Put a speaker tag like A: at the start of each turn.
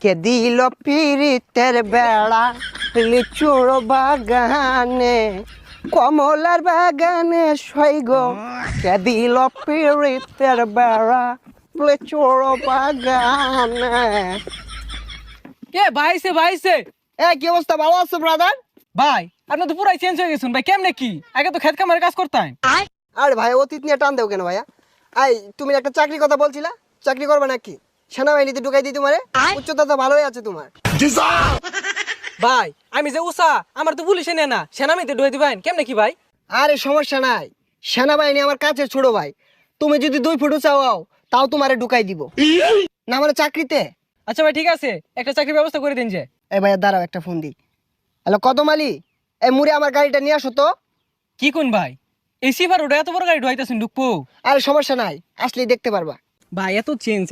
A: কে দিল পিরিতের বেড়া লিচুর বাগানে কমলার বাগানে সৈগ কে দিল পিরিতের বেড়া লিচুর বাগানে।
B: কে ভাইছে ভাইছে
A: কি অবস্থা, ভালো আছো ব্রাদার?
B: ভাই আপনি তো পুরাই চেঞ্জ হয়ে গেছেন ভাই, কেমনে কি? আগে তো খেত খামারের কাজ করতেন।
A: আরে ভাই অতীত নিয়ে টান দেও কেন ভাইয়া? তুমি একটা চাকরির কথা বলছিলা, চাকরি করবে নাকি? সেনাবাহিনীতে ঢুকাই দিই তোমারে, উচ্চতা তো ভালোই আছে তোমার।
B: ভাই আমি যে উষা, আমার তো পুলিশে নেয় না, সেনামিতে ঢুয়ে দিবেন কেমনে কি ভাই?
A: আরে সমস্যা নাই, সেনাবাহিনী আমার কাছে ছোট ভাই। তুমি যদি 2 ফুট চাও তাও তোমারে ঢুকাই দিব না মানে চাকরিতে।
B: আচ্ছা ভাই ঠিক আছে, একটা চাকরির ব্যবস্থা করে দিন যে।
A: এই ভাইয়া দাঁড়াও, একটা ফোন দিই। হ্যালো কদম আলী, এই মুড়ে আমার গাড়িটা নিয়ে আসো তো।
B: কি কোন ভাই, এই সিফার ওটা এত বড় গাড়ি ঢুয়াইতেছেন ঢুকবো?
A: আরে সমস্যা নাই, আসলেই দেখতে পারবা।
B: ভাই এত চেঞ্জ